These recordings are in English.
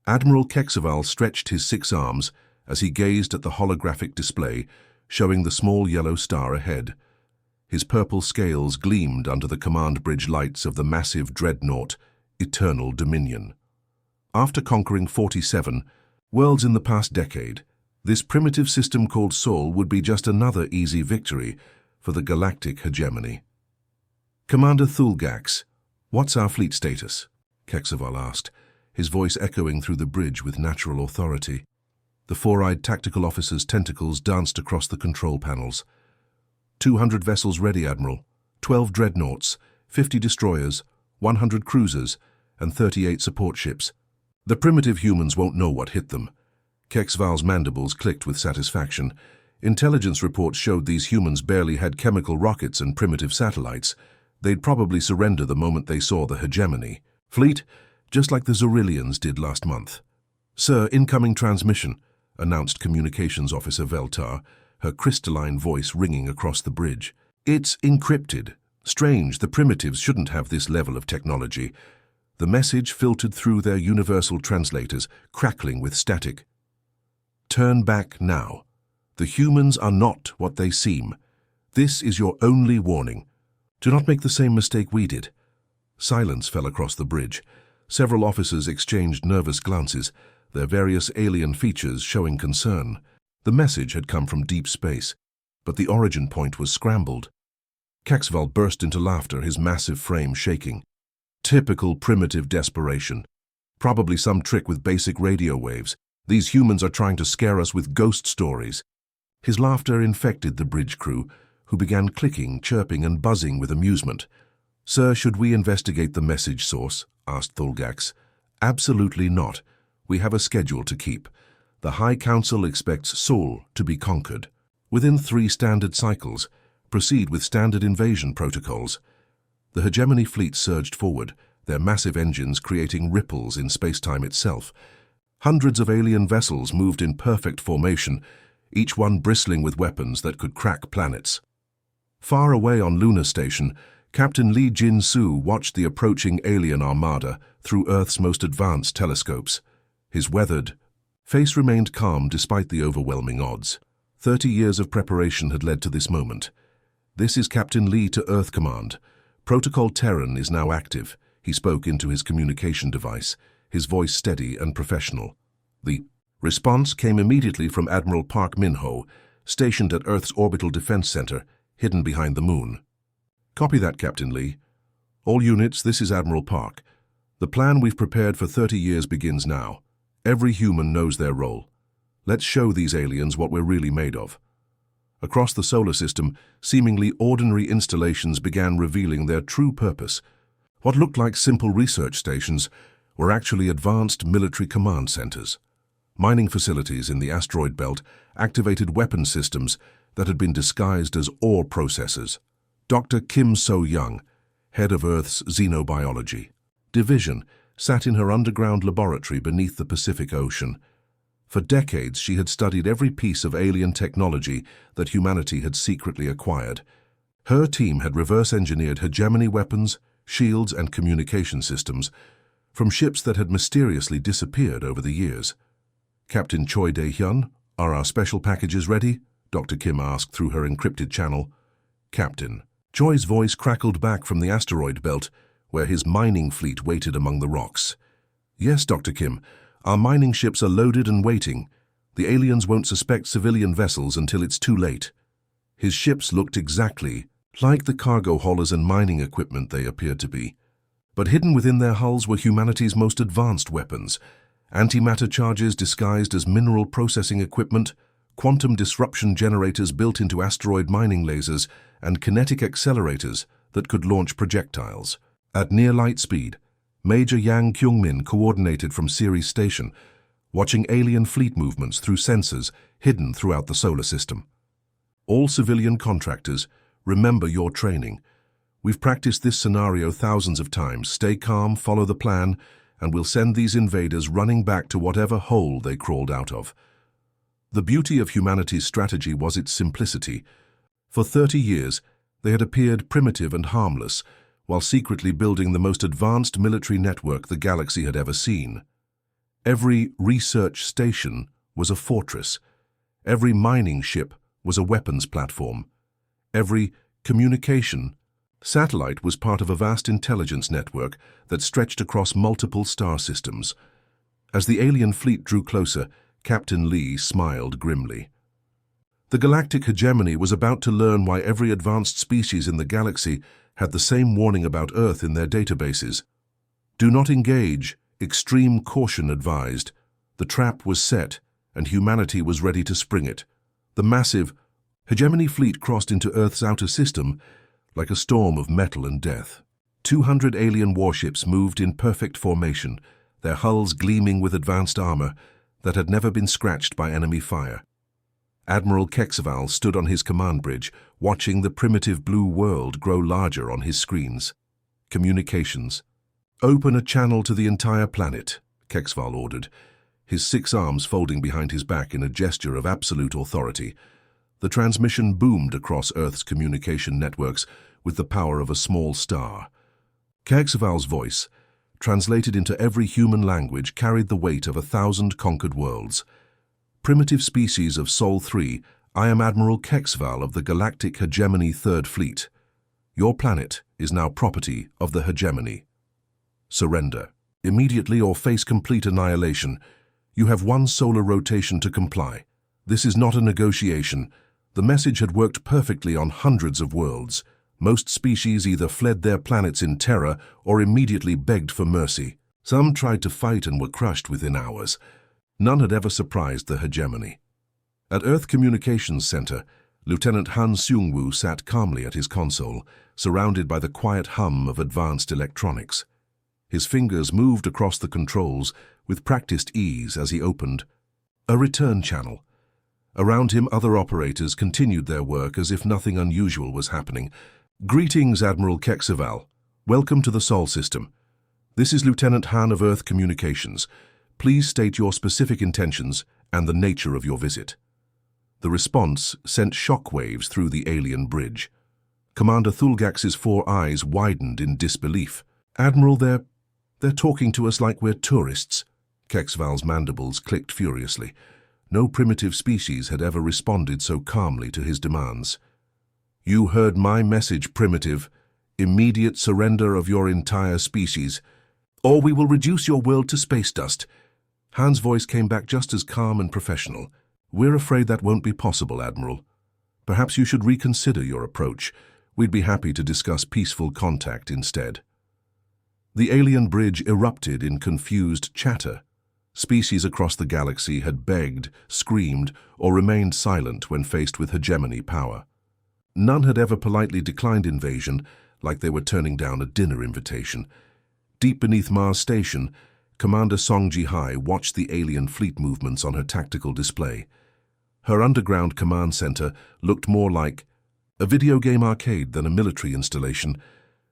Admiral Kexaval stretched his 6 arms as he gazed at the holographic display showing the small yellow star ahead. His purple scales gleamed under the command bridge lights of the massive dreadnought, Eternal Dominion. After conquering 47 worlds in the past decade, this primitive system called Sol would be just another easy victory for the galactic hegemony. "Commander Thulgax, what's our fleet status?" Kexaval asked, his voice echoing through the bridge with natural authority. The 4-eyed tactical officer's tentacles danced across the control panels. 200 vessels ready, Admiral. 12 dreadnoughts, 50 destroyers, 100 cruisers, and 38 support ships. The primitive humans won't know what hit them. Kexaval's mandibles clicked with satisfaction. Intelligence reports showed these humans barely had chemical rockets and primitive satellites. They'd probably surrender the moment they saw the hegemony. Fleet, just like the Zorillians did last month. "Sir, incoming transmission," announced Communications Officer Veltar, her crystalline voice ringing across the bridge. "It's encrypted. Strange, the primitives shouldn't have this level of technology." The message filtered through their universal translators, crackling with static. "Turn back now. The humans are not what they seem. This is your only warning. Do not make the same mistake we did." Silence fell across the bridge. Several officers exchanged nervous glances, their various alien features showing concern. The message had come from deep space, but the origin point was scrambled. Kexaval burst into laughter, his massive frame shaking. Typical primitive desperation. Probably some trick with basic radio waves. These humans are trying to scare us with ghost stories. His laughter infected the bridge crew, who began clicking, chirping, and buzzing with amusement. "Sir, should we investigate the message source?" asked Thulgax. "Absolutely not. We have a schedule to keep. The High Council expects Sol to be conquered. Within 3 standard cycles, proceed with standard invasion protocols." The hegemony fleet surged forward, their massive engines creating ripples in space-time itself. Hundreds of alien vessels moved in perfect formation, each one bristling with weapons that could crack planets. Far away on Lunar Station, Captain Li Jin-Su watched the approaching alien armada through Earth's most advanced telescopes. His weathered face remained calm despite the overwhelming odds. 30 years of preparation had led to this moment. "This is Captain Li to Earth Command. Protocol Terran is now active," he spoke into his communication device, his voice steady and professional. The response came immediately from Admiral Park Min-ho, stationed at Earth's Orbital Defense Center, hidden behind the moon. "Copy that, Captain Li. All units, this is Admiral Park. The plan we've prepared for 30 years begins now. Every human knows their role. Let's show these aliens what we're really made of." Across the solar system, seemingly ordinary installations began revealing their true purpose. What looked like simple research stations were actually advanced military command centers. Mining facilities in the asteroid belt activated weapon systems that had been disguised as ore processors. Dr. Kim So-young, head of Earth's Xenobiology Division, sat in her underground laboratory beneath the Pacific Ocean. For decades, she had studied every piece of alien technology that humanity had secretly acquired. Her team had reverse-engineered hegemony weapons, shields, and communication systems from ships that had mysteriously disappeared over the years. "Captain Choi Dae-hyun, are our special packages ready?" Dr. Kim asked through her encrypted channel. "Captain." Choi's voice crackled back from the asteroid belt, where his mining fleet waited among the rocks. "Yes, Dr. Kim. Our mining ships are loaded and waiting. The aliens won't suspect civilian vessels until it's too late." His ships looked exactly like the cargo haulers and mining equipment they appeared to be. But hidden within their hulls were humanity's most advanced weapons: antimatter charges disguised as mineral processing equipment, quantum disruption generators built into asteroid mining lasers, and kinetic accelerators that could launch projectiles. At near light speed, Major Yang Kyung-min coordinated from Ceres Station, watching alien fleet movements through sensors hidden throughout the solar system. "All civilian contractors, remember your training. We've practiced this scenario thousands of times. Stay calm, follow the plan, and we'll send these invaders running back to whatever hole they crawled out of." The beauty of humanity's strategy was its simplicity. For 30 years, they had appeared primitive and harmless, while secretly building the most advanced military network the galaxy had ever seen. Every research station was a fortress. Every mining ship was a weapons platform. Every communication satellite was part of a vast intelligence network that stretched across multiple star systems. As the alien fleet drew closer, Captain Lee smiled grimly. The galactic hegemony was about to learn why every advanced species in the galaxy had the same warning about Earth in their databases. Do not engage, extreme caution advised. The trap was set, and humanity was ready to spring it. The massive hegemony fleet crossed into Earth's outer system like a storm of metal and death. 200 alien warships moved in perfect formation, their hulls gleaming with advanced armor that had never been scratched by enemy fire. Admiral Kexaval stood on his command bridge, watching the primitive blue world grow larger on his screens. Communications. "Open a channel to the entire planet," Kexaval ordered, his 6 arms folding behind his back in a gesture of absolute authority. The transmission boomed across Earth's communication networks with the power of a small star. Kexaval's voice, translated into every human language, carried the weight of 1,000 conquered worlds. "Primitive species of Sol 3, I am Admiral Kexaval of the Galactic Hegemony 3rd Fleet. Your planet is now property of the Hegemony. Surrender, immediately or face complete annihilation. You have 1 solar rotation to comply. This is not a negotiation." The message had worked perfectly on hundreds of worlds. Most species either fled their planets in terror or immediately begged for mercy. Some tried to fight and were crushed within hours. None had ever surprised the hegemony. At Earth Communications Center, Lieutenant Han Seung-woo sat calmly at his console, surrounded by the quiet hum of advanced electronics. His fingers moved across the controls with practiced ease as he opened a return channel. Around him, other operators continued their work as if nothing unusual was happening. "Greetings, Admiral Kexaval. Welcome to the Sol system. This is Lieutenant Han of Earth Communications. Please state your specific intentions and the nature of your visit." The response sent shockwaves through the alien bridge. Commander Thulgax's 4 eyes widened in disbelief. "Admiral, they're talking to us like we're tourists." Kexaval's mandibles clicked furiously. No primitive species had ever responded so calmly to his demands. "You heard my message, primitive. Immediate surrender of your entire species, or we will reduce your world to space dust." Han's voice came back just as calm and professional. "We're afraid that won't be possible, Admiral. Perhaps you should reconsider your approach. We'd be happy to discuss peaceful contact instead." The alien bridge erupted in confused chatter. Species across the galaxy had begged, screamed, or remained silent when faced with hegemony power. None had ever politely declined invasion, like they were turning down a dinner invitation. Deep beneath Mars Station, Commander Song Ji-hai watched the alien fleet movements on her tactical display. Her underground command center looked more like a video game arcade than a military installation,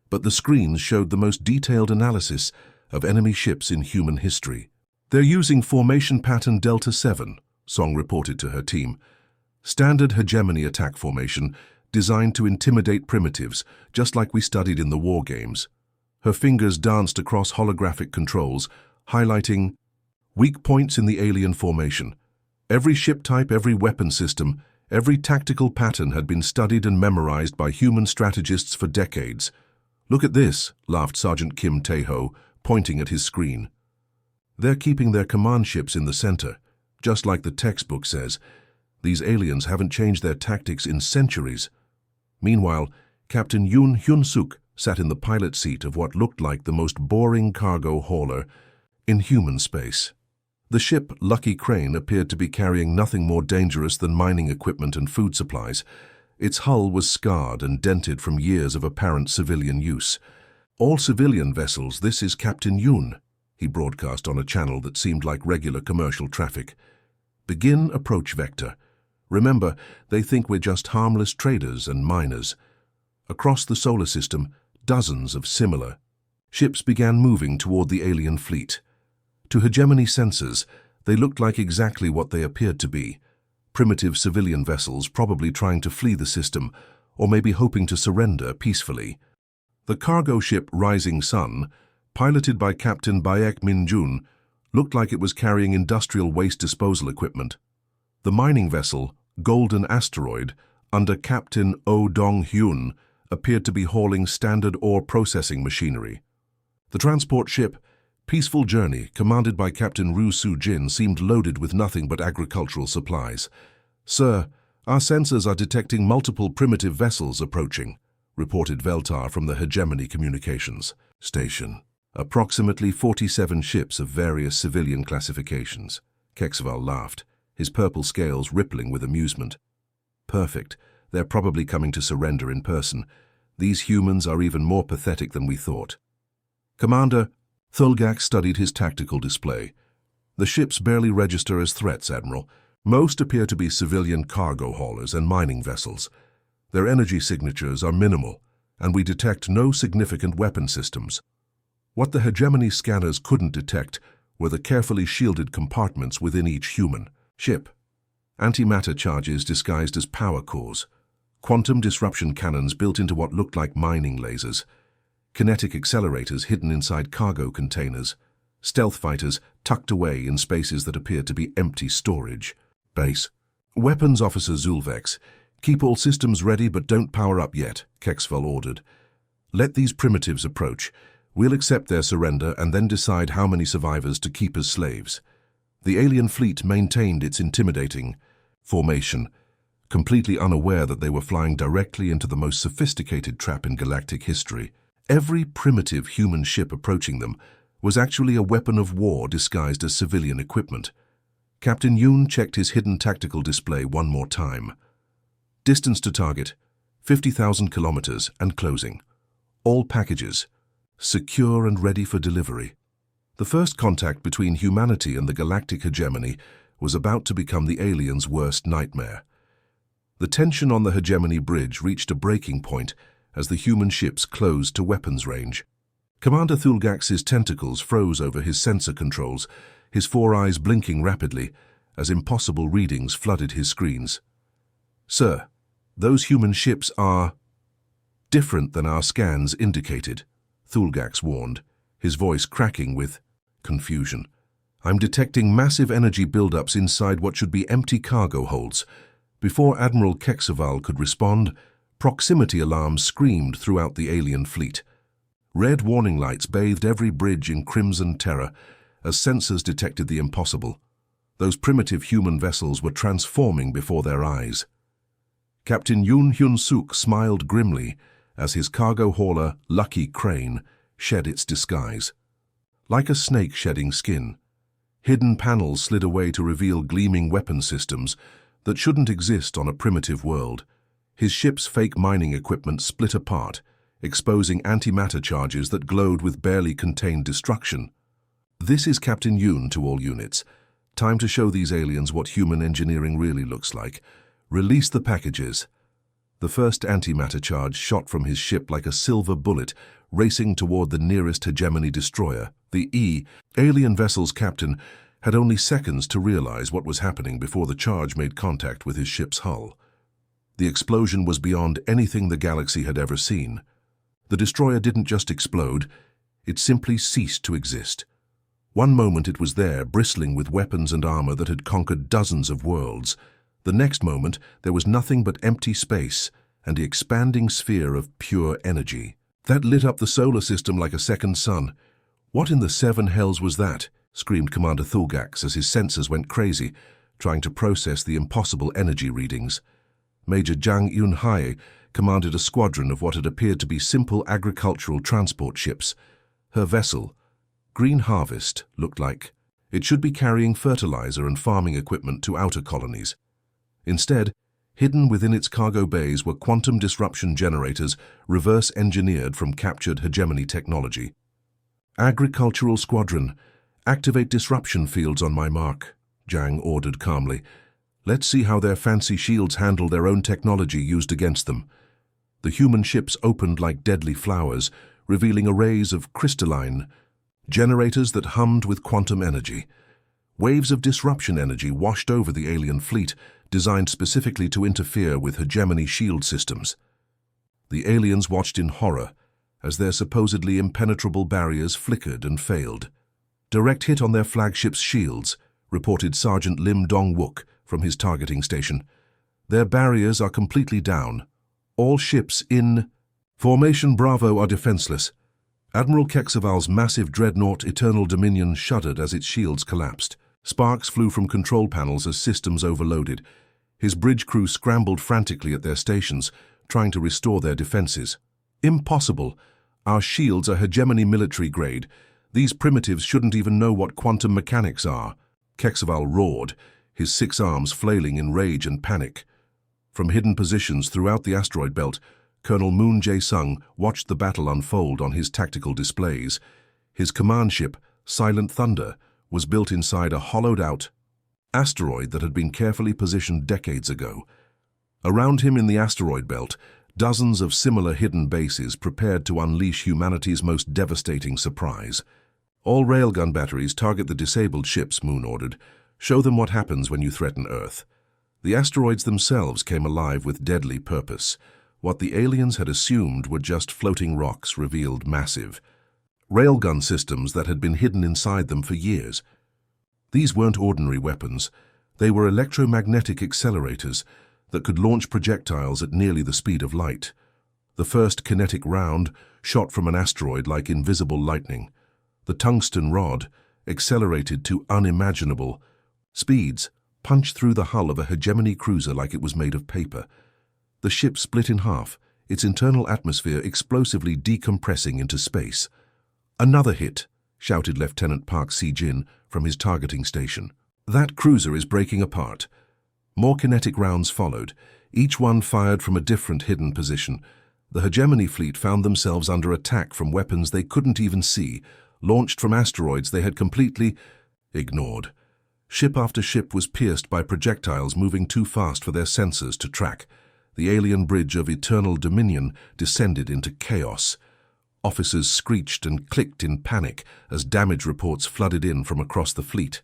but the screens showed the most detailed analysis of enemy ships in human history. "They're using formation pattern Delta 7, Song reported to her team. "Standard hegemony attack formation, designed to intimidate primitives, just like we studied in the war games." Her fingers danced across holographic controls, highlighting weak points in the alien formation. Every ship type, every weapon system, every tactical pattern had been studied and memorized by human strategists for decades. "Look at this," laughed Sergeant Kim Tae-ho, pointing at his screen. "They're keeping their command ships in the center, just like the textbook says. These aliens haven't changed their tactics in centuries." Meanwhile, Captain Yoon Hyun-suk sat in the pilot seat of what looked like the most boring cargo hauler in human space. The ship Lucky Crane appeared to be carrying nothing more dangerous than mining equipment and food supplies. Its hull was scarred and dented from years of apparent civilian use. "All civilian vessels, this is Captain Yoon," he broadcast on a channel that seemed like regular commercial traffic. "Begin approach vector. Remember, they think we're just harmless traders and miners." Across the solar system, dozens of similar ships began moving toward the alien fleet. To hegemony sensors, they looked like exactly what they appeared to be: primitive civilian vessels probably trying to flee the system, or maybe hoping to surrender peacefully. The cargo ship Rising Sun, piloted by Captain Baek Min-jun, looked like it was carrying industrial waste disposal equipment. The mining vessel, Golden Asteroid, under Captain Oh Dong-hyun, appeared to be hauling standard ore processing machinery. The transport ship, Peaceful Journey, commanded by Captain Ru Soo-jin, seemed loaded with nothing but agricultural supplies. "Sir, our sensors are detecting multiple primitive vessels approaching," reported Veltar from the Hegemony Communications Station. "Approximately 47 ships of various civilian classifications." Kexval laughed, his purple scales rippling with amusement. "Perfect. They're probably coming to surrender in person. These humans are even more pathetic than we thought." Commander Thulgak studied his tactical display. "The ships barely register as threats, Admiral. Most appear to be civilian cargo haulers and mining vessels. Their energy signatures are minimal, and we detect no significant weapon systems. What the hegemony scanners couldn't detect were the carefully shielded compartments within each human ship. Antimatter charges disguised as power cores, quantum disruption cannons built into what looked like mining lasers, kinetic accelerators hidden inside cargo containers, stealth fighters tucked away in spaces that appeared to be empty storage. Base. Weapons Officer Zulvex, keep all systems ready but don't power up yet, Kexval ordered. Let these primitives approach. We'll accept their surrender and then decide how many survivors to keep as slaves. The alien fleet maintained its intimidating formation, completely unaware that they were flying directly into the most sophisticated trap in galactic history. Every primitive human ship approaching them was actually a weapon of war disguised as civilian equipment. Captain Yoon checked his hidden tactical display one more time. Distance to target, 50,000 kilometers and closing. All packages, secure and ready for delivery. The first contact between humanity and the galactic hegemony was about to become the aliens' worst nightmare. The tension on the hegemony bridge reached a breaking point as the human ships closed to weapons range. Commander Thulgax's tentacles froze over his sensor controls, his four eyes blinking rapidly as impossible readings flooded his screens. "Sir, those human ships are different than our scans indicated," Thulgax warned, his voice cracking with confusion. "I'm detecting massive energy buildups inside what should be empty cargo holds." Before Admiral Kexval could respond, proximity alarms screamed throughout the alien fleet. Red warning lights bathed every bridge in crimson terror as sensors detected the impossible. Those primitive human vessels were transforming before their eyes. Captain Yoon Hyun-suk smiled grimly as his cargo hauler, Lucky Crane, shed its disguise. Like a snake shedding skin, hidden panels slid away to reveal gleaming weapon systems that shouldn't exist on a primitive world. His ship's fake mining equipment split apart, exposing antimatter charges that glowed with barely contained destruction. "This is Captain Yoon to all units. Time to show these aliens what human engineering really looks like. Release the packages." The first antimatter charge shot from his ship like a silver bullet, racing toward the nearest hegemony destroyer. The alien vessel's captain had only seconds to realize what was happening before the charge made contact with his ship's hull. The explosion was beyond anything the galaxy had ever seen. The destroyer didn't just explode, it simply ceased to exist. One moment it was there, bristling with weapons and armor that had conquered dozens of worlds. The next moment there was nothing but empty space and the expanding sphere of pure energy. That lit up the solar system like a second sun. "What in the seven hells was that?" screamed Commander Thulgax as his sensors went crazy, trying to process the impossible energy readings. Major Jang Yun-hae commanded a squadron of what had appeared to be simple agricultural transport ships. Her vessel, Green Harvest, looked like it should be carrying fertilizer and farming equipment to outer colonies. Instead, hidden within its cargo bays were quantum disruption generators reverse-engineered from captured hegemony technology. "Agricultural Squadron, activate disruption fields on my mark," Jang ordered calmly. "Let's see how their fancy shields handle their own technology used against them." The human ships opened like deadly flowers, revealing arrays of crystalline generators that hummed with quantum energy. Waves of disruption energy washed over the alien fleet, designed specifically to interfere with hegemony shield systems. The aliens watched in horror as their supposedly impenetrable barriers flickered and failed. Direct hit on their flagship's shields, reported Sergeant Lim Dong-wook from his targeting station. Their barriers are completely down. All ships in Formation Bravo are defenseless. Admiral Keksaval's massive dreadnought Eternal Dominion shuddered as its shields collapsed. Sparks flew from control panels as systems overloaded. His bridge crew scrambled frantically at their stations, trying to restore their defenses. Impossible. Our shields are hegemony military grade. These primitives shouldn't even know what quantum mechanics are. Keksaval roared, his 6 arms flailing in rage and panic. From hidden positions throughout the asteroid belt, Colonel Moon Jae-sung watched the battle unfold on his tactical displays. His command ship, Silent Thunder, was built inside a hollowed-out asteroid that had been carefully positioned decades ago. Around him in the asteroid belt, dozens of similar hidden bases prepared to unleash humanity's most devastating surprise. All railgun batteries target the disabled ships, Moon ordered. Show them what happens when you threaten Earth. The asteroids themselves came alive with deadly purpose. What the aliens had assumed were just floating rocks revealed massive railgun systems that had been hidden inside them for years. These weren't ordinary weapons. They were electromagnetic accelerators that could launch projectiles at nearly the speed of light. The first kinetic round shot from an asteroid like invisible lightning. The tungsten rod, accelerated to unimaginable speeds, punched through the hull of a hegemony cruiser like it was made of paper. The ship split in half, its internal atmosphere explosively decompressing into space. "Another hit," shouted Lieutenant Park Si-jin from his targeting station. "That cruiser is breaking apart." More kinetic rounds followed, each one fired from a different hidden position. The hegemony fleet found themselves under attack from weapons they couldn't even see, launched from asteroids they had completely ignored. Ship after ship was pierced by projectiles moving too fast for their sensors to track. The alien bridge of Eternal Dominion descended into chaos. Officers screeched and clicked in panic as damage reports flooded in from across the fleet.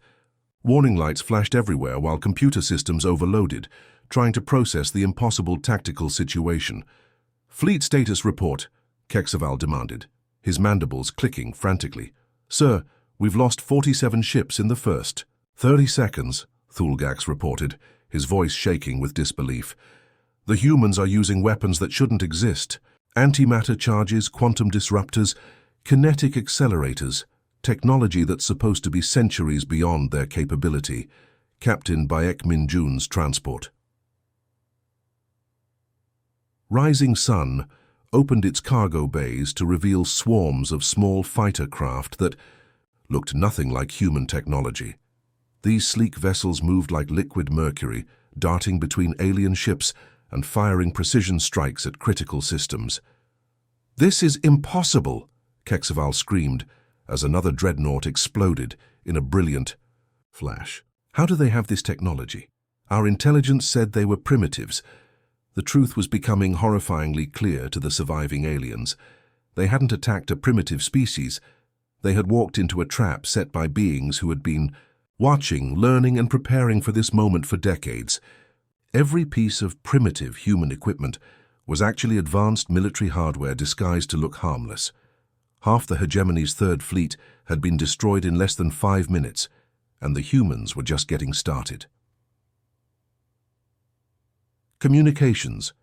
Warning lights flashed everywhere while computer systems overloaded, trying to process the impossible tactical situation. "Fleet status report," Keksaval demanded, his mandibles clicking frantically. "Sir, we've lost 47 ships in the first 30 seconds, Thulgax reported, his voice shaking with disbelief. "The humans are using weapons that shouldn't exist. Antimatter charges, quantum disruptors, kinetic accelerators, technology that's supposed to be centuries beyond their capability." Captain Baek Min-jun's transport. Rising Sun opened its cargo bays to reveal swarms of small fighter craft that looked nothing like human technology. These sleek vessels moved like liquid mercury, darting between alien ships and firing precision strikes at critical systems. "This is impossible," Keksaval screamed as another dreadnought exploded in a brilliant flash. "How do they have this technology? Our intelligence said they were primitives." The truth was becoming horrifyingly clear to the surviving aliens. They hadn't attacked a primitive species. They had walked into a trap set by beings who had been watching, learning, and preparing for this moment for decades. Every piece of primitive human equipment was actually advanced military hardware disguised to look harmless. Half the hegemony's third fleet had been destroyed in less than 5 minutes, and the humans were just getting started. Communications.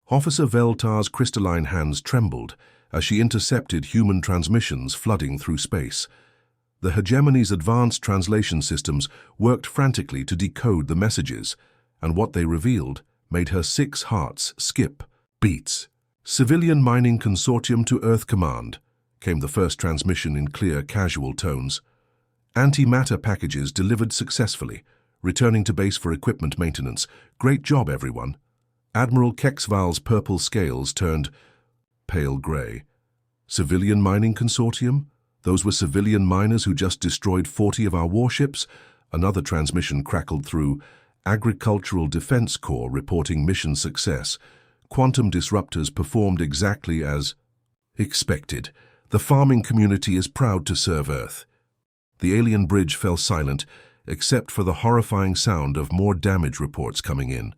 Officer Veltar's crystalline hands trembled as she intercepted human transmissions flooding through space. The hegemony's advanced translation systems worked frantically to decode the messages, and what they revealed made her 6 hearts skip beats. "Civilian Mining Consortium to Earth Command," came the first transmission in clear, casual tones. "Antimatter packages delivered successfully, returning to base for equipment maintenance. Great job, everyone." Admiral Keksaval's purple scales turned pale gray. "Civilian Mining Consortium? Those were civilian miners who just destroyed 40 of our warships?" Another transmission crackled through. "Agricultural Defense Corps reporting mission success. Quantum disruptors performed exactly as expected. The farming community is proud to serve Earth." The alien bridge fell silent, except for the horrifying sound of more damage reports coming in.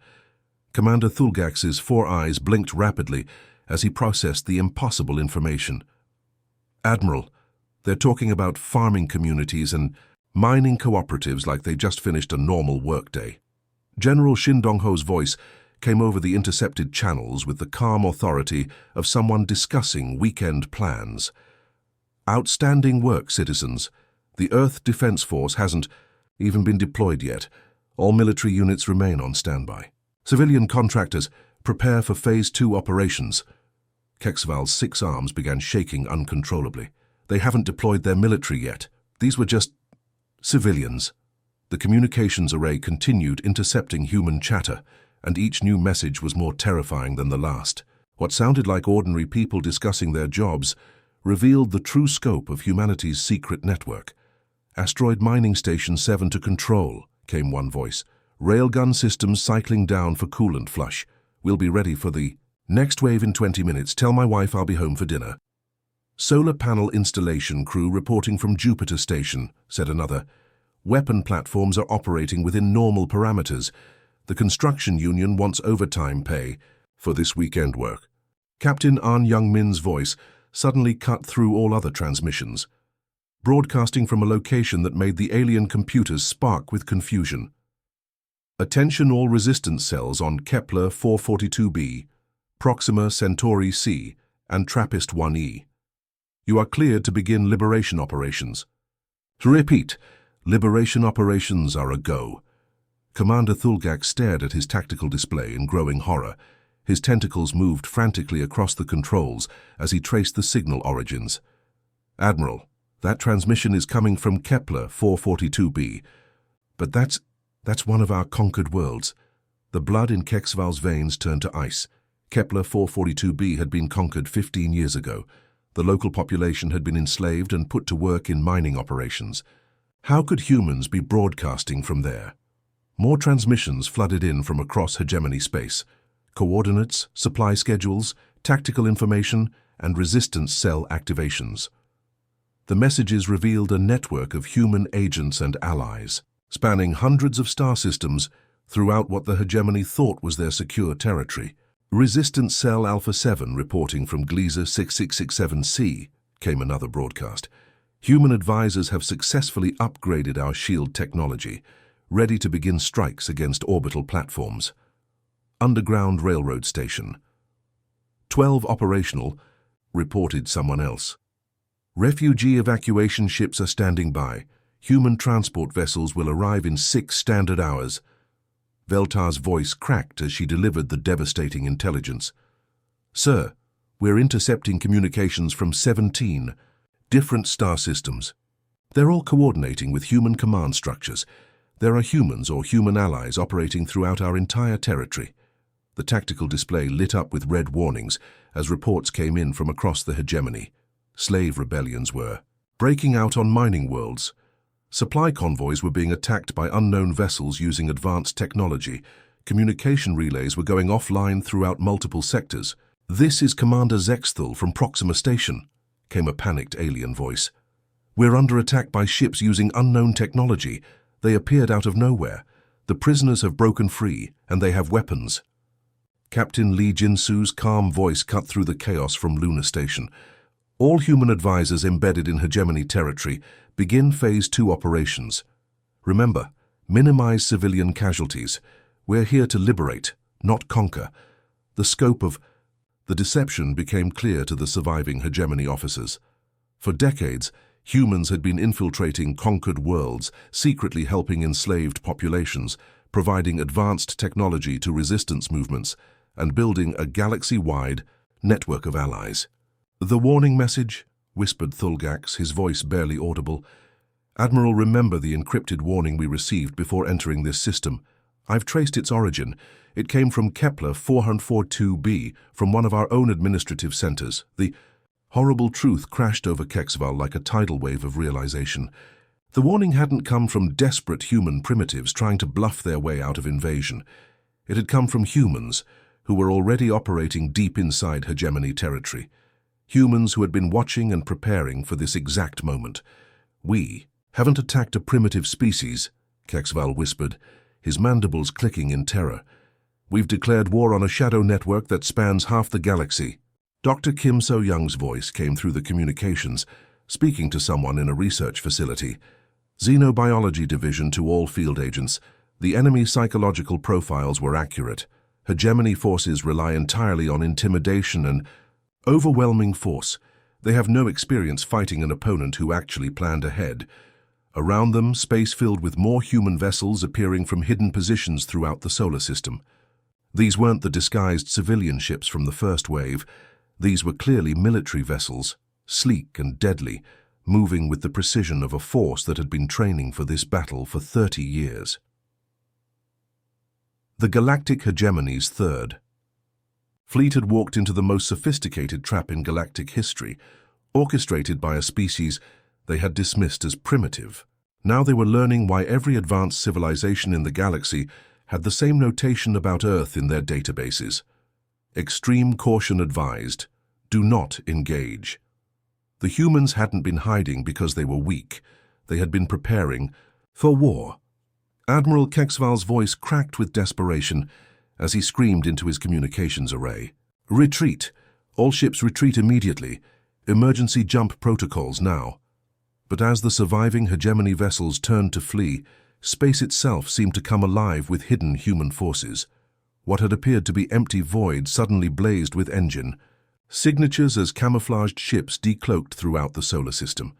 Commander Thulgax's 4 eyes blinked rapidly as he processed the impossible information. "Admiral, They're talking about farming communities and mining cooperatives like they just finished a normal workday. General Shin Dong-ho's voice came over the intercepted channels with the calm authority of someone discussing weekend plans. Outstanding work, citizens. The Earth Defense Force hasn't even been deployed yet. All military units remain on standby. Civilian contractors, prepare for Phase 2 operations. Kexval's 6 arms began shaking uncontrollably. They haven't deployed their military yet. These were just civilians. The communications array continued intercepting human chatter, and each new message was more terrifying than the last. What sounded like ordinary people discussing their jobs revealed the true scope of humanity's secret network. Asteroid Mining Station 7 to control, came one voice. Railgun systems cycling down for coolant flush. We'll be ready for the next wave in 20 minutes. Tell my wife I'll be home for dinner. Solar panel installation crew reporting from Jupiter Station, said another. Weapon platforms are operating within normal parameters. The construction union wants overtime pay for this weekend work. Captain An Young-min's voice suddenly cut through all other transmissions, broadcasting from a location that made the alien computers spark with confusion. Attention all resistance cells on Kepler 442b, Proxima Centauri C, and TRAPPIST 1e. You are cleared to begin liberation operations. To repeat, liberation operations are a go. Commander Thulgak stared at his tactical display in growing horror. His tentacles moved frantically across the controls as he traced the signal origins. Admiral, that transmission is coming from Kepler 442b. But that's one of our conquered worlds. The blood in Kexval's veins turned to ice. Kepler 442b had been conquered 15 years ago. The local population had been enslaved and put to work in mining operations. How could humans be broadcasting from there? More transmissions flooded in from across hegemony space. Coordinates, supply schedules, tactical information, and resistance cell activations. The messages revealed a network of human agents and allies, spanning hundreds of star systems throughout what the hegemony thought was their secure territory. Resistance Cell Alpha 7 reporting from Gliese 6667c, came another broadcast. Human advisors have successfully upgraded our shield technology, ready to begin strikes against orbital platforms. Underground railroad station. 12 operational, reported someone else. Refugee evacuation ships are standing by. Human transport vessels will arrive in 6 standard hours. Veltar's voice cracked as she delivered the devastating intelligence. Sir, we're intercepting communications from 17 different star systems. They're all coordinating with human command structures. There are humans or human allies operating throughout our entire territory. The tactical display lit up with red warnings as reports came in from across the hegemony. Slave rebellions were breaking out on mining worlds. Supply convoys were being attacked by unknown vessels using advanced technology. Communication relays were going offline throughout multiple sectors. This is Commander Zexthal from Proxima Station, came a panicked alien voice. We're under attack by ships using unknown technology. They appeared out of nowhere. The prisoners have broken free, and they have weapons. Captain Lee Jinsu's calm voice cut through the chaos from Lunar Station. All human advisors embedded in hegemony territory begin Phase 2 operations. Remember, minimize civilian casualties. We're here to liberate, not conquer. The scope of the deception became clear to the surviving hegemony officers. For decades, humans had been infiltrating conquered worlds, secretly helping enslaved populations, providing advanced technology to resistance movements, and building a galaxy-wide network of allies. The warning message, whispered Thulgax, his voice barely audible. Admiral, remember the encrypted warning we received before entering this system. I've traced its origin. It came from Kepler 442b, from one of our own administrative centers. The horrible truth crashed over Kexval like a tidal wave of realization. The warning hadn't come from desperate human primitives trying to bluff their way out of invasion. It had come from humans who were already operating deep inside hegemony territory. Humans who had been watching and preparing for this exact moment. We haven't attacked a primitive species, Kexval whispered, his mandibles clicking in terror. We've declared war on a shadow network that spans half the galaxy. Dr. Kim So-young's voice came through the communications, speaking to someone in a research facility. Xenobiology division to all field agents. The enemy psychological profiles were accurate. Hegemony forces rely entirely on intimidation and overwhelming force. They have no experience fighting an opponent who actually planned ahead. Around them, space filled with more human vessels appearing from hidden positions throughout the solar system. These weren't the disguised civilian ships from the first wave. These were clearly military vessels, sleek and deadly, moving with the precision of a force that had been training for this battle for 30 years. The Galactic Hegemony's third fleet had walked into the most sophisticated trap in galactic history, orchestrated by a species they had dismissed as primitive. Now they were learning why every advanced civilization in the galaxy had the same notation about Earth in their databases. Extreme caution advised. Do not engage. The humans hadn't been hiding because they were weak. They had been preparing for war. Admiral Kexval's voice cracked with desperation as he screamed into his communications array. Retreat. All ships retreat immediately. Emergency jump protocols now. But as the surviving hegemony vessels turned to flee, space itself seemed to come alive with hidden human forces. What had appeared to be empty void suddenly blazed with engine. Signatures as camouflaged ships decloaked throughout the solar system.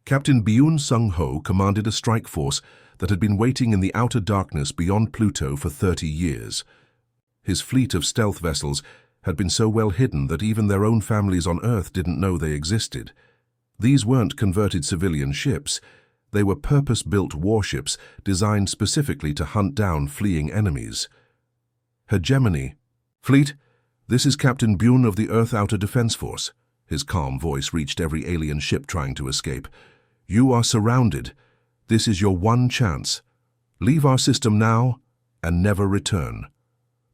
Captain Byun Sung-ho commanded a strike force that had been waiting in the outer darkness beyond Pluto for 30 years. His fleet of stealth vessels had been so well hidden that even their own families on Earth didn't know they existed. These weren't converted civilian ships. They were purpose-built warships designed specifically to hunt down fleeing enemies. Hegemony. Fleet, this is Captain Byun of the Earth Outer Defense Force. His calm voice reached every alien ship trying to escape. You are surrounded. This is your one chance. Leave our system now and never return.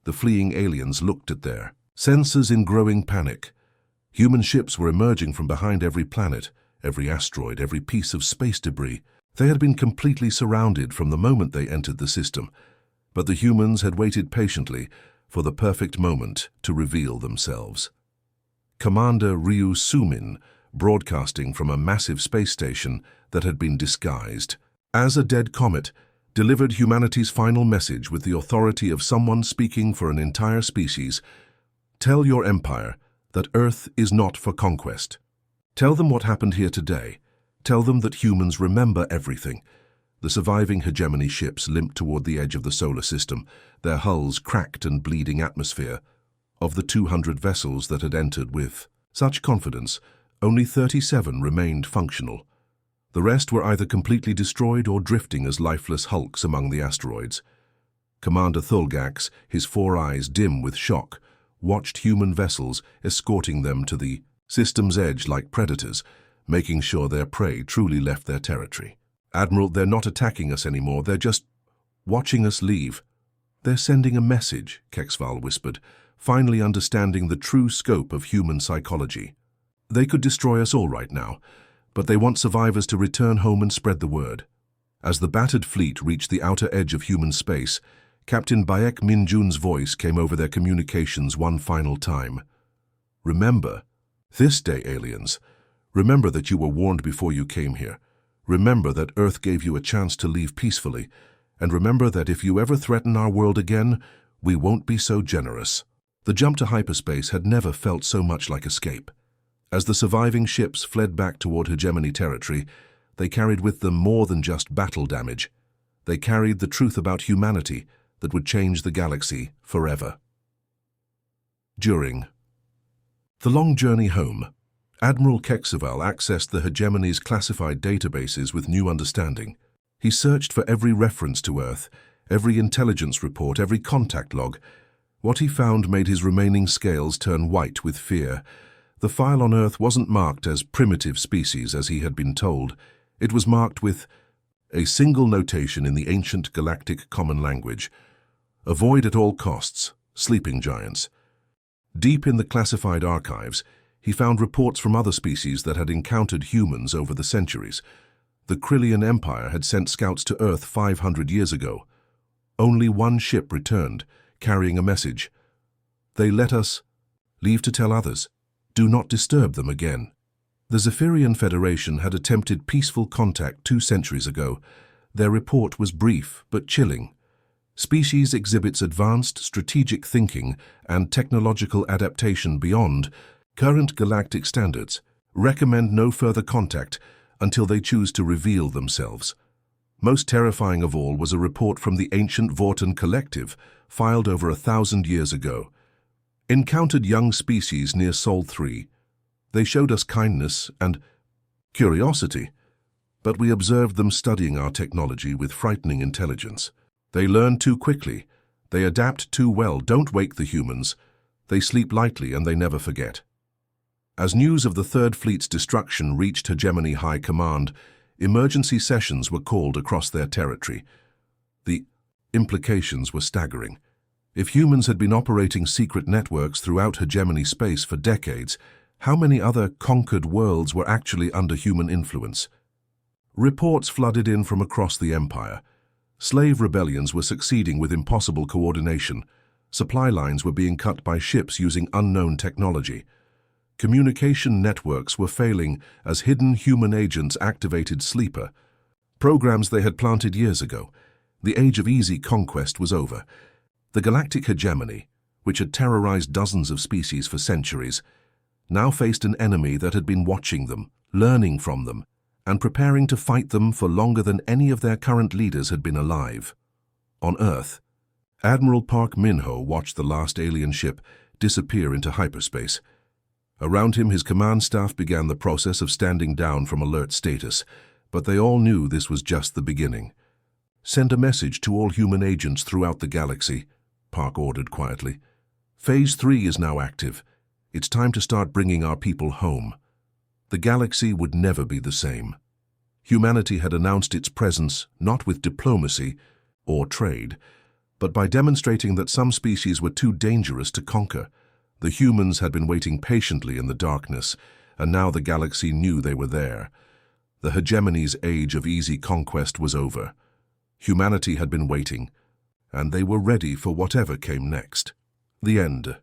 The fleeing aliens looked at their sensors in growing panic. Human ships were emerging from behind every planet, every asteroid, every piece of space debris. They had been completely surrounded from the moment they entered the system, but the humans had waited patiently for the perfect moment to reveal themselves. Commander Ryu Sumin, broadcasting from a massive space station that had been disguised as a dead comet, delivered humanity's final message with the authority of someone speaking for an entire species. Tell your empire that Earth is not for conquest. Tell them what happened here today. Tell them that humans remember everything. The surviving hegemony ships limped toward the edge of the solar system, their hulls cracked and bleeding atmosphere. Of the 200 vessels that had entered with such confidence, only 37 remained functional. The rest were either completely destroyed or drifting as lifeless hulks among the asteroids. Commander Thulgax, his 4 eyes dim with shock, watched human vessels escorting them to the system's edge like predators, making sure their prey truly left their territory. Admiral, they're not attacking us anymore, they're just watching us leave. They're sending a message, Kexval whispered, finally understanding the true scope of human psychology. They could destroy us all right now, but they want survivors to return home and spread the word. As the battered fleet reached the outer edge of human space, Captain Baek Minjun's voice came over their communications one final time. Remember, this day, aliens. Remember that you were warned before you came here. Remember that Earth gave you a chance to leave peacefully. And remember that if you ever threaten our world again, we won't be so generous. The jump to hyperspace had never felt so much like escape. As the surviving ships fled back toward hegemony territory, they carried with them more than just battle damage. They carried the truth about humanity that would change the galaxy forever. During the long journey home, Admiral Kexval accessed the hegemony's classified databases with new understanding. He searched for every reference to Earth, every intelligence report, every contact log. What he found made his remaining scales turn white with fear. The file on Earth wasn't marked as primitive species as he had been told. It was marked with a single notation in the ancient galactic common language. Avoid at all costs, sleeping giants. Deep in the classified archives, he found reports from other species that had encountered humans over the centuries. The Krillian Empire had sent scouts to Earth 500 years ago. Only one ship returned, carrying a message. They let us leave to tell others. Do not disturb them again. The Zephyrian Federation had attempted peaceful contact 2 centuries ago. Their report was brief but chilling. Species exhibits advanced strategic thinking and technological adaptation beyond current galactic standards. Recommend no further contact until they choose to reveal themselves. Most terrifying of all was a report from the ancient Vorten Collective, filed over 1,000 years ago. Encountered young species near Sol 3. They showed us kindness and curiosity, but we observed them studying our technology with frightening intelligence. They learn too quickly. They adapt too well. Don't wake the humans. They sleep lightly and they never forget. As news of the Third Fleet's destruction reached Hegemony High Command, emergency sessions were called across their territory. The implications were staggering. If humans had been operating secret networks throughout hegemony space for decades, how many other conquered worlds were actually under human influence? Reports flooded in from across the Empire. Slave rebellions were succeeding with impossible coordination. Supply lines were being cut by ships using unknown technology. Communication networks were failing as hidden human agents activated Sleeper, programs they had planted years ago. The age of easy conquest was over. The galactic hegemony, which had terrorized dozens of species for centuries, now faced an enemy that had been watching them, learning from them, and preparing to fight them for longer than any of their current leaders had been alive. On Earth, Admiral Park Minho watched the last alien ship disappear into hyperspace. Around him, his command staff began the process of standing down from alert status, but they all knew this was just the beginning. "Send a message to all human agents throughout the galaxy," Park ordered quietly. "Phase 3 is now active. It's time to start bringing our people home." The galaxy would never be the same. Humanity had announced its presence not with diplomacy or trade, but by demonstrating that some species were too dangerous to conquer. The humans had been waiting patiently in the darkness, and now the galaxy knew they were there. The hegemony's age of easy conquest was over. Humanity had been waiting, and they were ready for whatever came next. The end.